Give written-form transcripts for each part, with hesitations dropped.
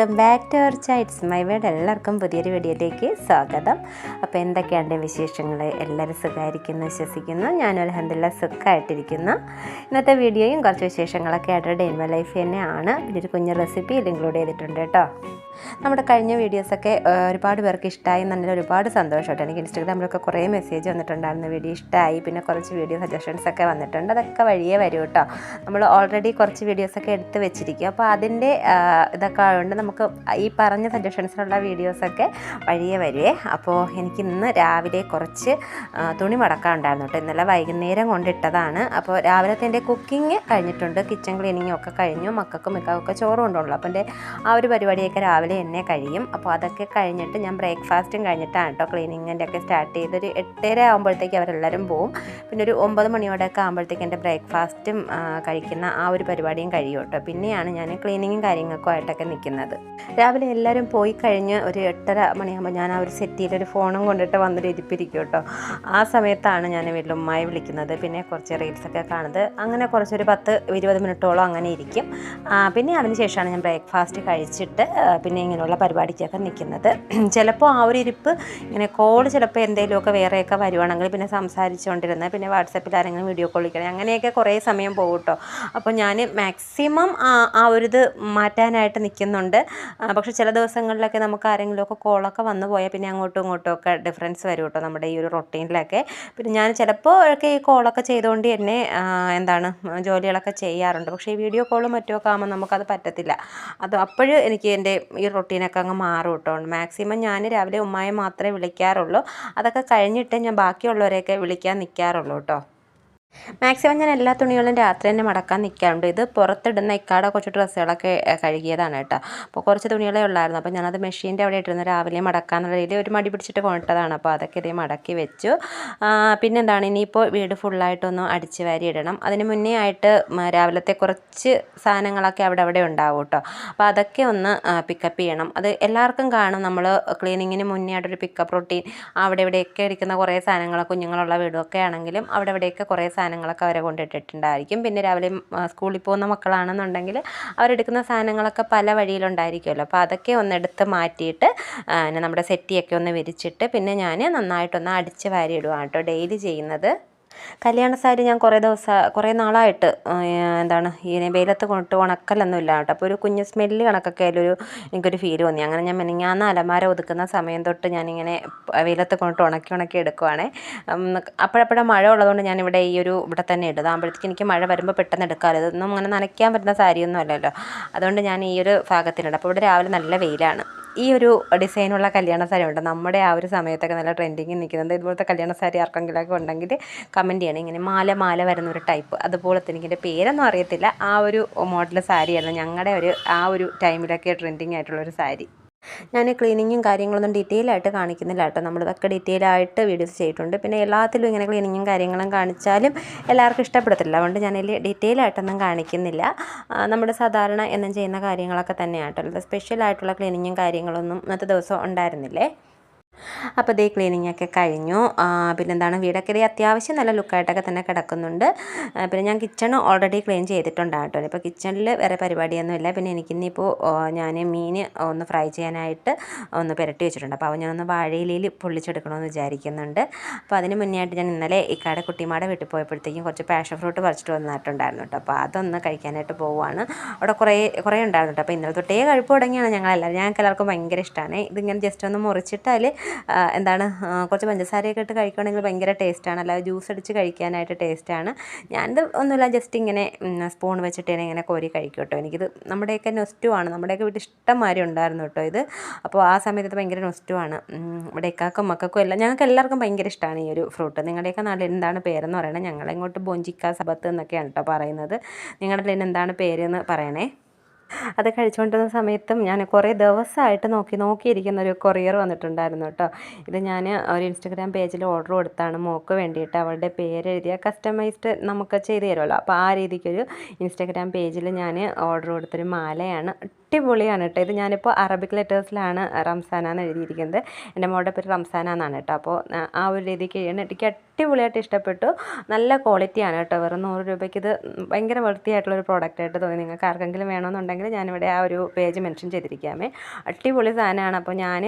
Welcome back to our ചൈറ്റ്സ് my word. എല്ലാവർക്കും പുതിയൊരു വീഡിയോയിലേക്ക് സ്വാഗതം. അപ്പോൾ എന്തൊക്കെയാണ് വിശേഷങ്ങൾ? എല്ലാവരും സുഖമായിരിക്കുന്നു വിശ്വസിക്കുന്നു. ഞാനും അൽഹംദുലില്ലാ സുഖമായിട്ടിരിക്കുന്നു. ഇന്നത്തെ വീഡിയോയും കുറച്ച് വിശേഷങ്ങളൊക്കെ ആയിട്ട് ഡേ ഇൻ മൈ ലൈഫ് തന്നെയാണ്. പിന്നെ ഒരു കുഞ്ഞ് റെസിപ്പി ഇൻക്ലൂഡ് ചെയ്തിട്ടുണ്ട് കേട്ടോ. നമ്മുടെ കഴിഞ്ഞ വീഡിയോസൊക്കെ ഒരുപാട് പേർക്ക് ഇഷ്ടമായി എന്നല്ല, ഒരുപാട് സന്തോഷമായിട്ട്. എനിക്ക് ഇൻസ്റ്റാഗ്രാമിലൊക്കെ കുറേ മെസ്സേജ് വന്നിട്ടുണ്ടായിരുന്നു, വീഡിയോ ഇഷ്ടമായി. പിന്നെ കുറച്ച് വീഡിയോ സജഷൻസൊക്കെ വന്നിട്ടുണ്ട്. അതൊക്കെ വഴിയേ വരും കേട്ടോ. നമ്മൾ ഓൾറെഡി കുറച്ച് വീഡിയോസൊക്കെ എടുത്ത് വെച്ചിരിക്കും. അപ്പോൾ അതിൻ്റെ ഇതൊക്കെ ആയതുകൊണ്ട് നമുക്ക് ഈ പറഞ്ഞ സജഷൻസിലുള്ള വീഡിയോസൊക്കെ വഴിയേ വരുവേ. അപ്പോൾ എനിക്ക് ഇന്ന് രാവിലെ കുറച്ച് തുണി മടക്കാനുണ്ടായിരുന്നു കേട്ടോ. ഇന്നലെ വൈകുന്നേരം കൊണ്ടിട്ടതാണ്. അപ്പോൾ രാവിലത്തെ എൻ്റെ കുക്കിംഗ് കഴിഞ്ഞിട്ടുണ്ട്, കിച്ചൺ ക്ലീനിങ്ങും ഒക്കെ കഴിഞ്ഞു. മക്കൾക്കും മിക്കവൊക്കെ ചോറ് കൊണ്ടുള്ളൂ. അപ്പോൾ എൻ്റെ ആ ഒരു പരിപാടിയൊക്കെ രാവിലെ എന്നെ കഴിയും. അപ്പോൾ അതൊക്കെ കഴിഞ്ഞിട്ട് ഞാൻ ബ്രേക്ക്ഫാസ്റ്റും കഴിഞ്ഞിട്ടാണ് കേട്ടോ ക്ലീനിങ്ങിൻ്റെ ഒക്കെ സ്റ്റാർട്ട് ചെയ്ത്. ഒരു 8:30 ആകുമ്പോഴത്തേക്ക് അവരെല്ലാവരും പോവും. പിന്നെ ഒരു 9 മണിയോടെയൊക്കെ ആകുമ്പോഴത്തേക്ക് എൻ്റെ ബ്രേക്ക്ഫാസ്റ്റും കഴിക്കുന്ന ആ ഒരു പരിപാടിയും കഴിയും കേട്ടോ. പിന്നെയാണ് ഞാൻ ക്ലീനിങ്ങും കാര്യങ്ങൾക്കും ആയിട്ടൊക്കെ നിൽക്കുന്നത്. രാവിലെ എല്ലാവരും പോയി കഴിഞ്ഞ് ഒരു 8:30 മണിയാകുമ്പോൾ ഞാൻ ആ ഒരു സെറ്റിയിൽ ഒരു ഫോണും കൊണ്ടിട്ട് വന്നൊരു ഇരിപ്പിരിക്കും കേട്ടോ. ആ സമയത്താണ് ഞാൻ വീട്ടിലുമ്മായി വിളിക്കുന്നത്. പിന്നെ കുറച്ച് റീൽസൊക്കെ കാണുന്നത്. അങ്ങനെ കുറച്ചൊരു 10-20 മിനിറ്റോളം അങ്ങനെ ഇരിക്കും. പിന്നെ അതിന് ശേഷമാണ് ഞാൻ ബ്രേക്ക്ഫാസ്റ്റ് കഴിച്ചിട്ട് പിന്നെ ഇങ്ങനെയുള്ള പരിപാടിക്കൊക്കെ നിൽക്കുന്നത്. ചിലപ്പോൾ ആ ഒരു ഇരിപ്പ് ഇങ്ങനെ കോൾ ചിലപ്പോൾ എന്തെങ്കിലുമൊക്കെ വേറെയൊക്കെ വരുവാണെങ്കിൽ പിന്നെ സംസാരിച്ചുകൊണ്ടിരുന്നത്, പിന്നെ വാട്സപ്പിൽ ആരെങ്കിലും വീഡിയോ കോൾ വിളിക്കണം, അങ്ങനെയൊക്കെ കുറേ സമയം പോകും കേട്ടോ. അപ്പോൾ ഞാൻ മാക്സിമം ആ ഒരു ഇത് മാറ്റാനായിട്ട് നിൽക്കുന്നുണ്ട്. പക്ഷേ ചില ദിവസങ്ങളിലൊക്കെ നമുക്ക് ആരെങ്കിലുമൊക്കെ കോളൊക്കെ വന്നു പോയാൽ പിന്നെ അങ്ങോട്ടും ഇങ്ങോട്ടും ഒക്കെ ഡിഫറൻസ് വരും കേട്ടോ നമ്മുടെ ഈ ഒരു റൊട്ടീനിലൊക്കെ. പിന്നെ ഞാൻ ചിലപ്പോൾ ഒക്കെ ഈ കോളൊക്കെ ചെയ്തുകൊണ്ട് തന്നെ ജോലികളൊക്കെ ചെയ്യാറുണ്ട്. പക്ഷേ ഈ വീഡിയോ കോളും മറ്റുമൊക്കെ ആകുമ്പോൾ നമുക്കത് പറ്റത്തില്ല. അത് അപ്പോഴും എനിക്ക് എൻ്റെ ഈ റൊട്ടീനൊക്കെ അങ്ങ് മാറും കേട്ടോ. മാക്സിമം ഞാൻ രാവിലെ ഉമ്മായെ മാത്രമേ വിളിക്കാറുള്ളൂ. അതൊക്കെ കഴിഞ്ഞിട്ട് ഞാൻ ബാക്കിയുള്ളവരെയൊക്കെ വിളിക്കാൻ നിൽക്കാറുള്ളൂ കേട്ടോ. മാക്സിമം ഞാൻ എല്ലാ തുണികളും രാത്രി തന്നെ മടക്കാൻ നിൽക്കാറുണ്ട്. ഇത് പുറത്തിടുന്ന ഇക്കാടെ കുറച്ച് ഡ്രസ്സുകളൊക്കെ കഴുകിയതാണ് കേട്ടോ. അപ്പോൾ കുറച്ച് തുണികളേ ഉള്ളായിരുന്നു. അപ്പോൾ ഞാനത് മെഷീൻ്റെ അവിടെ ഇട്ടിരുന്നു, രാവിലെ മടക്കാന്നുള്ള രീതിയിൽ ഒരു മടി പിടിച്ചിട്ട് കൊണ്ടിട്ടതാണ്. അപ്പോൾ അതൊക്കെ ഇതേ മടക്കി വെച്ചു. പിന്നെന്താണ്, ഇനിയിപ്പോൾ വീട് ഫുള്ളായിട്ടൊന്ന് അടിച്ച് വാരി ഇടണം. അതിന് മുന്നേ ആയിട്ട് രാവിലത്തെ കുറച്ച് സാധനങ്ങളൊക്കെ അവിടെ ഉണ്ടാവും കേട്ടോ. അപ്പോൾ അതൊക്കെ ഒന്ന് പിക്കപ്പ് ചെയ്യണം. അത് എല്ലാവർക്കും കാണും, നമ്മൾ ക്ലീനിങ്ങിന് മുന്നേ ആയിട്ടൊരു പിക്കപ്പ് റൊട്ടീൻ. അവിടെ ഇവിടെയൊക്കെ ഇരിക്കുന്ന കുറേ സാധനങ്ങൾ, കുഞ്ഞുങ്ങളുള്ള വീടൊക്കെ ആണെങ്കിലും അവിടെ ഇവിടെയൊക്കെ കുറേ സാധനങ്ങളൊക്കെ അവരെ കൊണ്ടിട്ടിട്ടുണ്ടായിരിക്കും. പിന്നെ രാവിലെ സ്കൂളിൽ പോകുന്ന മക്കളാണെന്നുണ്ടെങ്കിൽ അവരെടുക്കുന്ന സാധനങ്ങളൊക്കെ പല വഴിയിലുണ്ടായിരിക്കുമല്ലോ. അപ്പോൾ അതൊക്കെ ഒന്ന് എടുത്ത് മാറ്റിയിട്ട് നമ്മുടെ സെറ്റിയൊക്കെ ഒന്ന് വിരിച്ചിട്ട് പിന്നെ ഞാൻ നന്നായിട്ടൊന്ന് അടിച്ച് വാരി ഇടുകയാണ് കേട്ടോ ഡെയിലി ചെയ്യുന്നത്. കല്യാണ സാരി ഞാൻ കുറേ നാളായിട്ട് ഈ വെയിലത്ത് കൊണ്ടിട്ട് ഉണക്കലൊന്നും ഇല്ല കേട്ടോ. അപ്പോൾ ഒരു കുഞ്ഞ് സ്മെല്ല് കണക്കൊക്കെ എനിക്കൊരു ഫീൽ തോന്നി. അങ്ങനെ ഞാൻ മെനിങ്ങാന്ന് അലമാര ഒതുക്കുന്ന സമയം തൊട്ട് ഞാനിങ്ങനെ വെയിലത്ത് കൊണ്ടിട്ട് ഉണക്കി എടുക്കുവാണേ. അപ്പോഴപ്പോഴും മഴ ഉള്ളതുകൊണ്ട് ഞാനിവിടെ ഇവിടെ തന്നെ ഇടും. അതാകുമ്പോഴത്തേക്ക് എനിക്ക് മഴ വരുമ്പോൾ പെട്ടെന്ന് എടുക്കാമല്ലോ. ഇതൊന്നും അങ്ങനെ നനയ്ക്കാൻ പറ്റുന്ന സാരിയൊന്നും അല്ലല്ലോ. അതുകൊണ്ട് ഞാൻ ഈ ഒരു ഭാഗത്തിനിടും. അപ്പോൾ ഇവിടെ രാവിലെ നല്ല വെയിലാണ്. ഈ ഒരു ഡിസൈനുള്ള കല്യാണ സാരി ഉണ്ട് നമ്മുടെ ആ ഒരു സമയത്തൊക്കെ നല്ല ട്രെൻഡിങ്ങിൽ നിൽക്കുന്നുണ്ട്. ഇതുപോലത്തെ കല്യാണ സാരി ആർക്കെങ്കിലുമൊക്കെ ഉണ്ടെങ്കിൽ കമൻറ്റ് ചെയ്യണം. ഇങ്ങനെ മാല വരുന്നൊരു ടൈപ്പ്, അതുപോലത്തെ എനിക്കിൻ്റെ പേരൊന്നും അറിയത്തില്ല. ആ ഒരു മോഡൽ സാരിയായിരുന്നു ഞങ്ങളുടെ ആ ഒരു ടൈമിലൊക്കെ ട്രെൻഡിങ് ആയിട്ടുള്ളൊരു സാരി. ഞാൻ ക്ലീനിങ്ങും കാര്യങ്ങളൊന്നും ഡീറ്റെയിൽ ആയിട്ട് കാണിക്കുന്നില്ല കേട്ടോ. നമ്മളിതൊക്കെ ഡീറ്റെയിൽ ആയിട്ട് വീഡിയോസ് ചെയ്തിട്ടുണ്ട്. പിന്നെ എല്ലാത്തിലും ഇങ്ങനെ ക്ലീനിങ്ങും കാര്യങ്ങളും കാണിച്ചാലും എല്ലാവർക്കും ഇഷ്ടപ്പെടത്തില്ല. അതുകൊണ്ട് ഞാനതിൽ ഡീറ്റെയിൽ ആയിട്ടൊന്നും കാണിക്കുന്നില്ല. നമ്മുടെ സാധാരണ എന്നും ചെയ്യുന്ന കാര്യങ്ങളൊക്കെ തന്നെയാണ് കേട്ടോ. അല്ലാതെ സ്പെഷ്യലായിട്ടുള്ള ക്ലീനിങ്ങും കാര്യങ്ങളൊന്നും ഇന്നത്തെ ദിവസം ഉണ്ടായിരുന്നില്ലേ. അപ്പോൾ ഇതേ ക്ലീനിങ്ങൊക്കെ കഴിഞ്ഞു. പിന്നെന്താണ്, വീടൊക്കെ ഇതേ അത്യാവശ്യം നല്ല ലുക്കായിട്ടൊക്കെ തന്നെ കിടക്കുന്നുണ്ട്. പിന്നെ ഞാൻ കിച്ചൺ ഓൾറെഡി ക്ലീൻ ചെയ്തിട്ടുണ്ടാകും കേട്ടോ. ഇപ്പോൾ കിച്ചണിൽ വേറെ പരിപാടിയൊന്നുമില്ല. പിന്നെ എനിക്കിന്നിപ്പോൾ ഞാൻ മീൻ ഒന്ന് ഫ്രൈ ചെയ്യാനായിട്ട് ഒന്ന് പുരട്ടി വെച്ചിട്ടുണ്ട്. അപ്പോൾ ഞാനൊന്ന് വാഴയിലയിൽ പൊള്ളിച്ചെടുക്കണമെന്ന് വിചാരിക്കുന്നുണ്ട്. അപ്പോൾ അതിന് മുന്നേ ആയിട്ട് ഞാൻ ഇന്നലെ ഇക്കാടെ കുട്ടിമാടെ വീട്ടിൽ പോയപ്പോഴത്തേക്കും കുറച്ച് പാഷൻ ഫ്രൂട്ട് പറിച്ചിട്ട് വന്നിട്ടുണ്ടായിരുന്നു കേട്ടോ. അപ്പോൾ അതൊന്ന് കഴിക്കാനായിട്ട് പോവുകയാണ്. അവിടെ കുറേ ഉണ്ടായിരുന്നു കേട്ടോ. അപ്പോൾ ഇന്നലെ തൊട്ടേ കഴിപ്പ് തുടങ്ങിയാണ് ഞങ്ങൾക്ക് എല്ലാവർക്കും ഭയങ്കര ഇഷ്ടമാണ്. ഇതിങ്ങനെ ജസ്റ്റ് ഒന്ന് മുറിച്ചിട്ടാൽ കുറച്ച് പഞ്ചസാരയൊക്കെ ഇട്ട് കഴിക്കുകയാണെങ്കിൽ ഭയങ്കര ടേസ്റ്റാണ്. അല്ലാതെ ജ്യൂസ് അടിച്ച് കഴിക്കാനായിട്ട് ടേസ്റ്റാണ്. ഞാനിത് ഒന്നുമില്ല, ജസ്റ്റ് ഇങ്ങനെ സ്പൂൺ വെച്ചിട്ട് ഇങ്ങനെ കോരി കഴിക്കും കേട്ടോ. എനിക്കിത് നമ്മുടെയൊക്കെ നൊസ്റ്റുമാണ്. നമ്മുടെയൊക്കെ വീട്ടിൽ ഇഷ്ടംമാതിരി ഉണ്ടായിരുന്നു കേട്ടോ ഇത്. അപ്പോൾ ആ സമയത്ത് ഭയങ്കര നൊസ്റ്റുമാണ്. ഇവിടെ ഇക്കാക്കും മക്കൾക്കും എല്ലാം, ഞങ്ങൾക്ക് എല്ലാവർക്കും ഭയങ്കര ഇഷ്ടമാണ് ഈ ഒരു ഫ്രൂട്ട്. നിങ്ങളുടെയൊക്കെ നാട്ടിൽ എന്താണ് പേരെന്ന് പറയണേ? ഞങ്ങളിങ്ങോട്ട് ബോഞ്ചിക്ക സബത്ത് എന്നൊക്കെയാണ് കേട്ടോ പറയുന്നത്. നിങ്ങളുടെ നാട്ടിൽ എന്താണ് പേരെന്ന് പറയണേ. അത് കഴിച്ചുകൊണ്ടിരുന്ന സമയത്തും ഞാൻ കുറേ ദിവസമായിട്ട് നോക്കിയിരിക്കുന്ന ഒരു കൊറിയർ വന്നിട്ടുണ്ടായിരുന്നു കേട്ടോ. ഇത് ഞാൻ ഒരു ഇൻസ്റ്റഗ്രാം പേജിൽ ഓർഡർ കൊടുത്താണ് മോൾക്ക് വേണ്ടിയിട്ട്. അവളുടെ പേരെഴുതിയ കസ്റ്റമൈസ്ഡ് നമുക്ക് ചെയ്ത് തരുമല്ലോ. അപ്പോൾ ആ രീതിക്കൊരു ഇൻസ്റ്റഗ്രാം പേജിൽ ഞാൻ ഓർഡർ കൊടുത്തൊരു മാലയാണ്. അടിപൊളിയാണ് കേട്ടോ. ഇത് ഞാനിപ്പോൾ അറബിക് ലെറ്റേഴ്സിലാണ് റംസാന എന്ന് എഴുതിയിരിക്കുന്നത്. എൻ്റെ മോളുടെ പേര് റംസാന എന്നാണ് കേട്ടോ. അപ്പോൾ ആ ഒരു രീതിക്ക് ചെയ്യണം. എനിക്ക് അടിപൊളിയായിട്ട് ഇഷ്ടപ്പെട്ടു. നല്ല ക്വാളിറ്റിയാണ് കേട്ടോ. വെറും 100 രൂപയ്ക്ക് ഇത് ഭയങ്കര വൃത്തിയായിട്ടുള്ളൊരു പ്രോഡക്റ്റായിട്ട് തോന്നി. നിങ്ങൾക്ക് ആർക്കെങ്കിലും വേണമെന്നുണ്ടെങ്കിൽ ഞാനിവിടെ ആ ഒരു പേജ് മെൻഷൻ ചെയ്തിരിക്കാമേ. അടിപൊളി സാധനമാണ്. അപ്പോൾ ഞാൻ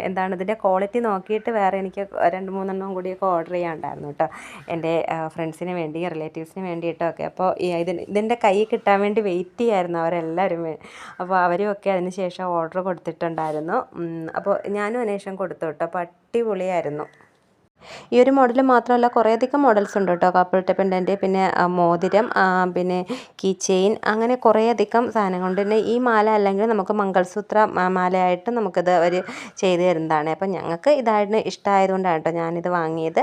എന്താണ് ഇതിൻ്റെ ക്വാളിറ്റി നോക്കിയിട്ട് വേറെ എനിക്ക് 2-3 കൂടിയൊക്കെ ഓർഡർ ചെയ്യാനുണ്ടായിരുന്നു കേട്ടോ, എൻ്റെ ഫ്രണ്ട്സിന് വേണ്ടി റിലേറ്റീവ്സിന് വേണ്ടിയിട്ടൊക്കെ. അപ്പോൾ ഇതിൻ്റെ കൈ കിട്ടാൻ വേണ്ടി വെയിറ്റ് ചെയ്യായിരുന്നു അവരെല്ലാവരും. അപ്പോൾ അവരും ഒക്കെ അതിന് ശേഷം ഓർഡർ കൊടുത്തിട്ടുണ്ടായിരുന്നു. അപ്പോൾ ഞാനും അതിനുശേഷം കൊടുത്തു കേട്ടോ. അപ്പോൾ അടിപൊളിയായിരുന്നു. ഈ ഒരു മോഡൽ മാത്രമല്ല കുറേയധികം മോഡൽസ് ഉണ്ട് കേട്ടോ. കപ്പിൾ പെൻഡൻറ്റ്, പിന്നെ മോതിരം, പിന്നെ കീ ചെയിൻ, അങ്ങനെ കുറേയധികം സാധനങ്ങളുണ്ട്. പിന്നെ ഈ മാല അല്ലെങ്കിൽ നമുക്ക് മംഗൾസൂത്ര മാലയായിട്ട് നമുക്കിത് അവർ ചെയ്ത് തരുന്നതാണ്. അപ്പം ഞങ്ങൾക്ക് ഇതായിട്ട് ഇഷ്ടമായതുകൊണ്ടാണ് കേട്ടോ ഞാനിത് വാങ്ങിയത്.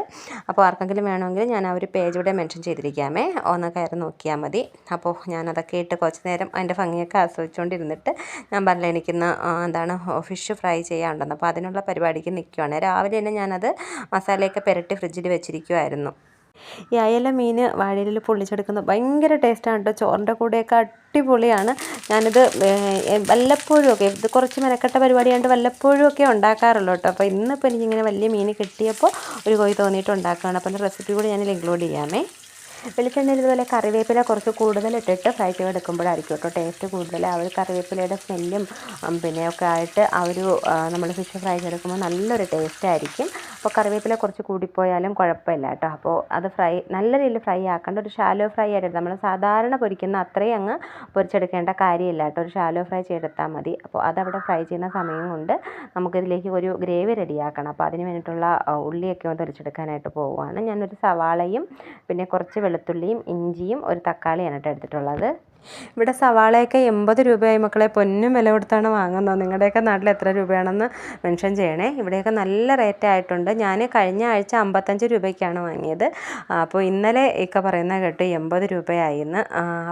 അപ്പോൾ ആർക്കെങ്കിലും വേണമെങ്കിൽ ഞാൻ ആ ഒരു പേജ് ഇവിടെ മെൻഷൻ ചെയ്തിരിക്കാമേ, ഒന്ന് കയറി നോക്കിയാൽ മതി. അപ്പോൾ ഞാനതൊക്കെ ഇട്ട് കുറച്ച് നേരം അതിൻ്റെ ഭംഗിയൊക്കെ ആസ്വദിച്ചുകൊണ്ടിരുന്നിട്ട് ഞാൻ പറഞ്ഞില്ല എനിക്കിന്ന് ഫിഷ് ഫ്രൈ ചെയ്യാനുണ്ടെന്ന്. അപ്പോൾ അതിനുള്ള പരിപാടിക്ക് നിൽക്കുവാണ്. രാവിലെ തന്നെ ഞാനത് മസാലയൊക്കെ പുരട്ടി ഫ്രിഡ്ജിൽ വെച്ചിരിക്കുമായിരുന്നു. ഈ അയല മീൻ വാഴയിലിൽ പൊള്ളിച്ചെടുക്കുന്നത് ഭയങ്കര ടേസ്റ്റാണ് കേട്ടോ. ചോറിൻ്റെ കൂടെയൊക്കെ അടിപൊളിയാണ്. ഞാനിത് വല്ലപ്പോഴും ഒക്കെ, ഇത് കുറച്ച് മെനക്കെട്ട പരിപാടിയായിട്ട് വല്ലപ്പോഴും ഒക്കെ ഉണ്ടാക്കാറുള്ളൂ കേട്ടോ. അപ്പോൾ ഇന്നിപ്പോൾ എനിക്കിങ്ങനെ വലിയ മീൻ കിട്ടിയപ്പോൾ ഒരു കൊതി തോന്നിയിട്ട് ഉണ്ടാക്കുകയാണ്. അപ്പോൾ റെസിപ്പി കൂടി ഞാനിൽ ഇൻക്ലൂഡ് ചെയ്യാമേ. വെളിച്ചെണ്ണയിൽ ഇതുപോലെ കറിവേപ്പില കുറച്ച് കൂടുതലിട്ടിട്ട് ഫ്രൈ ചെയ്തെടുക്കുമ്പോഴായിരിക്കും കേട്ടോ ടേസ്റ്റ് കൂടുതൽ. ആ ഒരു കറിവേപ്പിലയുടെ സ്മെല്ലും പിന്നെ ഒക്കെ ആയിട്ട് ആ ഒരു നമ്മൾ ഫിഷ് ഫ്രൈ ചെയ്തെടുക്കുമ്പോൾ നല്ലൊരു ടേസ്റ്റ് ആയിരിക്കും. അപ്പോൾ കറിവേപ്പില കുറച്ച് കൂടിപ്പോയാലും കുഴപ്പമില്ല കേട്ടോ. അപ്പോൾ അത് നല്ല രീതിയിൽ ഫ്രൈ ആക്കേണ്ട, ഒരു ഷാലോ ഫ്രൈ ആയിട്ട് നമ്മൾ സാധാരണ പൊരിക്കുന്ന അത്രയും അങ്ങ് പൊരിച്ചെടുക്കേണ്ട കാര്യമില്ല കേട്ടോ. ഒരു ഷാലോ ഫ്രൈ ചെയ്തെടുത്താൽ മതി. അപ്പോൾ അതവിടെ ഫ്രൈ ചെയ്യുന്ന സമയം കൊണ്ട് നമുക്കിതിലേക്ക് ഒരു ഗ്രേവി റെഡിയാക്കണം. അപ്പോൾ അതിന് വേണ്ടിയിട്ടുള്ള ഉള്ളിയൊക്കെ ഒന്ന് പൊരിച്ചെടുക്കാനായിട്ട് പോവുകയാണ്. ഞാനൊരു സവാളയും പിന്നെ കുറച്ച് വെളുത്തുള്ളിയും ഇഞ്ചിയും ഒരു തക്കാളിയാണ് കേട്ടോ എടുത്തിട്ടുള്ളത്. ഇവിടെ സവാളയൊക്കെ 80 രൂപയായി മക്കളെ. പൊന്നും വില കൊടുത്താണ് വാങ്ങുന്നത്. നിങ്ങളുടെയൊക്കെ നാട്ടിൽ എത്ര രൂപയാണെന്ന് മെൻഷൻ ചെയ്യണേ. ഇവിടെയൊക്കെ നല്ല റേറ്റ് ആയിട്ടുണ്ട്. ഞാൻ കഴിഞ്ഞ ആഴ്ച 55 രൂപയ്ക്കാണ് വാങ്ങിയത്. അപ്പോൾ ഇന്നലെ ഒക്കെ പറയുന്നത് കേട്ടു 80 രൂപയായിന്ന്.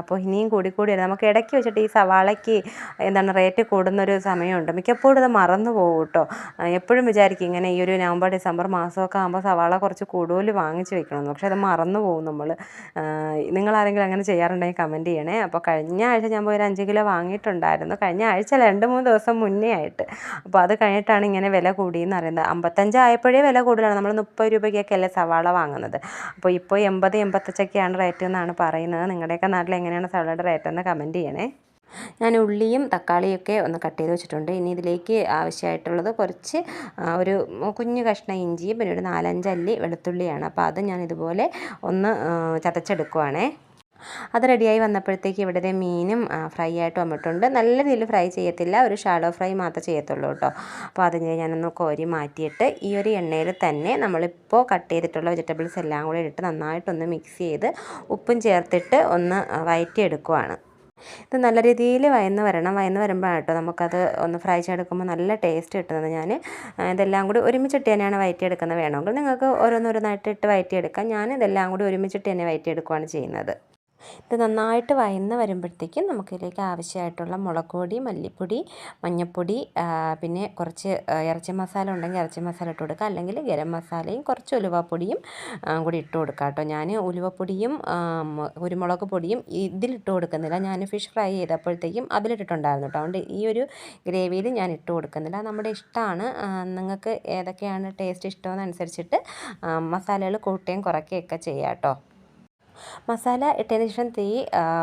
അപ്പോൾ ഇനിയും കൂടി നമുക്ക് ഇടയ്ക്ക് വെച്ചിട്ട് ഈ സവാളയ്ക്ക് റേറ്റ് കൂടുന്നൊരു സമയമുണ്ട്. മിക്കപ്പോഴും ഇത് മറന്നു പോകും കേട്ടോ. എപ്പോഴും വിചാരിക്കും ഇങ്ങനെ ഈ ഒരു നവംബർ ഡിസംബർ മാസമൊക്കെ ആകുമ്പോൾ സവാള കുറച്ച് കൂടുതൽ വാങ്ങിച്ച് വെക്കണമെന്ന്. പക്ഷേ അത് മറന്നു പോകും നമ്മൾ. നിങ്ങളാരെങ്കിലും അങ്ങനെ ചെയ്യാറുണ്ടെങ്കിൽ കമൻറ്റ് ചെയ്യണേ. അപ്പോൾ കഴിഞ്ഞ ആഴ്ച ഞാൻ പോയി ഒരു 5 കിലോ വാങ്ങിയിട്ടുണ്ടായിരുന്നു. കഴിഞ്ഞ ആഴ്ച 2-3 ദിവസം മുന്നേ ആയിട്ട്. അപ്പോൾ അത് കഴിഞ്ഞിട്ടാണ് ഇങ്ങനെ വില കൂടിയെന്ന് അറിയുന്നത്. 55 ആയപ്പോഴേ വില കൂടുതലാണ്. നമ്മൾ 30 രൂപയ്ക്കൊക്കെ അല്ലേ സവാള വാങ്ങുന്നത്. അപ്പോൾ ഇപ്പോൾ 80-85 റേറ്റ് എന്നാണ് പറയുന്നത്. നിങ്ങളുടെയൊക്കെ നാട്ടിൽ എങ്ങനെയാണ് സവാളയുടെ റേറ്റ് എന്ന് കമൻറ്റ് ചെയ്യണേ. ഞാൻ ഉള്ളിയും തക്കാളിയൊക്കെ ഒന്ന് കട്ട് ചെയ്ത് വെച്ചിട്ടുണ്ട്. ഇനി ഇതിലേക്ക് ആവശ്യമായിട്ടുള്ളത് കുറച്ച് ഒരു കുഞ്ഞു കഷ്ണം ഇഞ്ചിയും പിന്നെ ഒരു 4-5 അല്ലി വെളുത്തുള്ളിയാണ്. അപ്പോൾ അത് ഞാൻ ഇതുപോലെ ഒന്ന് ചതച്ചെടുക്കുവാണേ. അത് റെഡിയായി വന്നപ്പോഴത്തേക്ക് ഇവിടെ മീനും ഫ്രൈ ആയിട്ട് വന്നിട്ടുണ്ട്. നല്ല രീതിയിൽ ഫ്രൈ ചെയ്യത്തില്ല, ഒരു ഷാലോ ഫ്രൈ മാത്രമേ ചെയ്യത്തുള്ളൂ കേട്ടോ. അപ്പോൾ അതിന് ഞാനൊന്ന് കോരി മാറ്റിയിട്ട് ഈ ഒരു എണ്ണയിൽ തന്നെ നമ്മളിപ്പോൾ കട്ട് ചെയ്തിട്ടുള്ള വെജിറ്റബിൾസ് എല്ലാം കൂടി ഇട്ട് നന്നായിട്ടൊന്ന് മിക്സ് ചെയ്ത് ഉപ്പും ചേർത്തിട്ട് ഒന്ന് വഴറ്റിയെടുക്കുവാണ്. ഇത് നല്ല രീതിയിൽ വയന്ന് വരുമ്പോഴാണ് കേട്ടോ നമുക്കത് ഒന്ന് ഫ്രൈ ചെയ്തെടുക്കുമ്പോൾ നല്ല ടേസ്റ്റ് കിട്ടുന്നത്. ഞാൻ ഇതെല്ലാം കൂടി ഒരുമിച്ചിട്ട് തന്നെയാണ് വഴറ്റിയെടുക്കുന്നത്. വേണമെങ്കിൽ നിങ്ങൾക്ക് ഓരോന്നോരോന്നായിട്ട് ഇട്ട് വഴറ്റിയെടുക്കാം. ഞാൻ ഇതെല്ലാം കൂടി ഒരുമിച്ചിട്ട് തന്നെ വഴറ്റിയെടുക്കുകയാണ് ചെയ്യുന്നത്. ഇത് നന്നായിട്ട് വയന്ന് വരുമ്പോഴത്തേക്കും നമുക്കിതിലേക്ക് ആവശ്യമായിട്ടുള്ള മുളക് പൊടി, മല്ലിപ്പൊടി, മഞ്ഞൾപ്പൊടി, പിന്നെ കുറച്ച് ഇറച്ചി മസാല ഉണ്ടെങ്കിൽ ഇറച്ചി മസാല ഇട്ട് കൊടുക്കുക, അല്ലെങ്കിൽ ഗരം മസാലയും കുറച്ച് ഉലുവപ്പൊടിയും കൂടി ഇട്ട് കൊടുക്കുക കേട്ടോ. ഞാൻ ഉലുവപ്പൊടിയും കുരുമുളക് പൊടിയും ഇതിലിട്ട് കൊടുക്കുന്നില്ല. ഞാൻ ഫിഷ് ഫ്രൈ ചെയ്തപ്പോഴത്തേക്കും അതിലിട്ടിട്ടുണ്ടായിരുന്നു കേട്ടോ. അതുകൊണ്ട് ഈ ഒരു ഗ്രേവിയിൽ ഞാൻ ഇട്ട് കൊടുക്കുന്നില്ല. നമ്മുടെ ഇഷ്ടമാണ്. നിങ്ങൾക്ക് ഏതൊക്കെയാണ് ടേസ്റ്റ് ഇഷ്ടമെന്നനുസരിച്ചിട്ട് മസാലകൾ കൂട്ടുകയും കുറയ്ക്കുകയൊക്കെ ചെയ്യാം കേട്ടോ. മസാല ഇട്ടതിന് ശേഷം തീ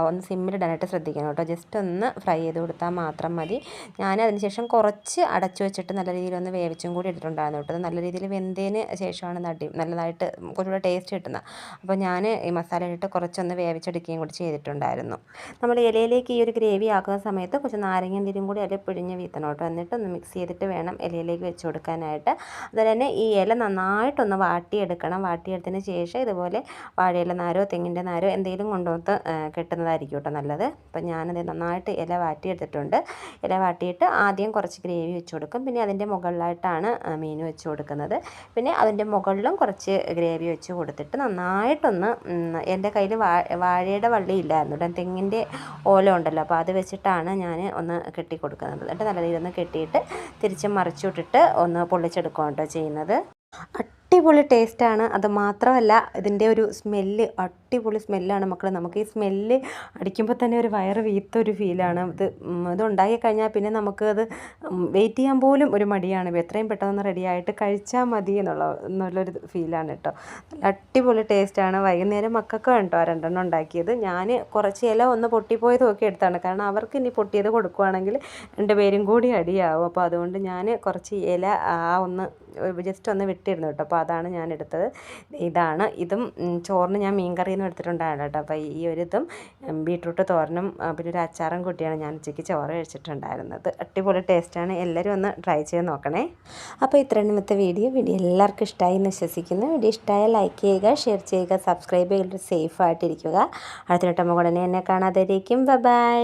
ഒന്ന് സിമ്മിലിടാനായിട്ട് ശ്രദ്ധിക്കണം കേട്ടോ. ജസ്റ്റ് ഒന്ന് ഫ്രൈ ചെയ്ത് കൊടുത്താൽ മാത്രം മതി. ഞാൻ അതിന് ശേഷം കുറച്ച് അടച്ചു വെച്ചിട്ട് നല്ല രീതിയിൽ ഒന്ന് വേവിച്ചും കൂടി ഇട്ടിട്ടുണ്ടായിരുന്നു കേട്ടോ. നല്ല രീതിയിൽ വെന്തതിന് ശേഷമാണ് നല്ലതായിട്ട് കുറച്ചുകൂടെ ടേസ്റ്റ് കിട്ടുന്നത്. അപ്പോൾ ഞാൻ ഈ മസാല ഇട്ട് കുറച്ചൊന്ന് വേവിച്ചെടുക്കുകയും കൂടി ചെയ്തിട്ടുണ്ടായിരുന്നു. നമ്മൾ ഇലയിലേക്ക് ഈ ഒരു ഗ്രേവി ആക്കുന്ന സമയത്ത് കുറച്ച് നാരങ്ങ നീരും കൂടി അതിൽ പിഴിഞ്ഞ് വീത്തണം കേട്ടോ. എന്നിട്ട് ഒന്ന് മിക്സ് ചെയ്തിട്ട് വേണം ഇലയിലേക്ക് വെച്ച് കൊടുക്കാനായിട്ട്. അതുപോലെ തന്നെ ഈ ഇല നന്നായിട്ടൊന്ന് വാട്ടിയെടുക്കണം. വാട്ടിയെടുത്തതിന് ശേഷം ഇതുപോലെ വാഴയില നാരോ തെങ്ങിൻ്റെ നാരോ എന്തെങ്കിലും കൊണ്ടുവന്ന് കെട്ടുന്നതായിരിക്കും കേട്ടോ നല്ലത്. അപ്പം ഞാനത് നന്നായിട്ട് ഇല വാട്ടിയെടുത്തിട്ടുണ്ട്. ഇല വാട്ടിയിട്ട് ആദ്യം കുറച്ച് ഗ്രേവി വെച്ച് കൊടുക്കും. പിന്നെ അതിൻ്റെ മുകളിലായിട്ടാണ് മീൻ വെച്ച് കൊടുക്കുന്നത്. പിന്നെ അതിൻ്റെ മുകളിലും കുറച്ച് ഗ്രേവി വെച്ച് കൊടുത്തിട്ട് നന്നായിട്ടൊന്ന്, എൻ്റെ കയ്യിൽ വാഴയുടെ വള്ളി ഇല്ലായിരുന്നു കേട്ടോ, തെങ്ങിൻ്റെ ഓല ഉണ്ടല്ലോ. അപ്പോൾ അത് വെച്ചിട്ടാണ് ഞാൻ ഒന്ന് കെട്ടി കൊടുക്കുന്നത്. എന്നിട്ട് നല്ല രീതിയിൽ ഒന്ന് കെട്ടിയിട്ട് തിരിച്ച് മറിച്ചിട്ടിട്ട് ഒന്ന് പൊള്ളിച്ചെടുക്കുക കേട്ടോ ചെയ്യുന്നത്. അടിപൊളി ടേസ്റ്റാണ്. അത് മാത്രമല്ല ഇതിൻ്റെ ഒരു സ്മെല്ല് അടിപൊളി സ്മെല്ലാണ് മക്കൾ. നമുക്ക് ഈ സ്മെല്ല് അടിക്കുമ്പോൾ തന്നെ ഒരു വയറ് വീർത്തൊരു ഫീലാണ്. ഇതുണ്ടാക്കി കഴിഞ്ഞാൽ പിന്നെ നമുക്ക് അത് വെയിറ്റ് ചെയ്യാൻ പോലും ഒരു മടിയാണ്. എത്രയും പെട്ടെന്ന് റെഡിയായിട്ട് കഴിച്ചാൽ മതി എന്നുള്ളൊരു ഫീലാണ് കേട്ടോ. നല്ല അടിപൊളി ടേസ്റ്റാണ്. വൈകുന്നേരം മക്കൾക്ക് കേട്ടോ 2 ഉണ്ടാക്കിയത്. ഞാൻ കുറച്ച് ഇല ഒന്ന് പൊട്ടിപ്പോയത് നോക്കി എടുത്താണ്. കാരണം അവർക്ക് ഇനി പൊട്ടിയത് കൊടുക്കുകയാണെങ്കിൽ 2 പേരും കൂടി അടിയാവും. അപ്പോൾ അതുകൊണ്ട് ഞാൻ കുറച്ച് ഇല ഒന്ന് ജസ്റ്റ് ഒന്ന് വിട്ടിരുന്നു കേട്ടോ. അപ്പോൾ അതാണ് ഞാൻ എടുത്തത്. ഇതും ചോറിന് ഞാൻ മീൻ കറിയൊന്നും എടുത്തിട്ടുണ്ടായിരുന്നു കേട്ടോ. അപ്പോൾ ഈ ഒരു ഇതും ബീട്രൂട്ട് തോരനും പിന്നെ ഒരു അച്ചാറും കൂട്ടിയാണ് ഞാൻ ഉച്ചയ്ക്ക് ചോറ് കഴിച്ചിട്ടുണ്ടായിരുന്നത്. അടിപൊളി ടേസ്റ്റാണ്. എല്ലാവരും ഒന്ന് ട്രൈ ചെയ്ത് നോക്കണേ. അപ്പോൾ ഇത്രയും ഇന്നത്തെ വീഡിയോ എല്ലാവർക്കും ഇഷ്ടമായി എന്ന് വിശ്വസിക്കുന്നു. വീഡിയോ ഇഷ്ടമായാൽ ലൈക്ക് ചെയ്യുക, ഷെയർ ചെയ്യുക, സബ്സ്ക്രൈബ് ചെയ്തിട്ട് സേഫ് ആയിട്ടിരിക്കുക. അടുത്ത വട്ടം ഉടനെ എന്നെ കാണാതിരിക്കും. ബൈ.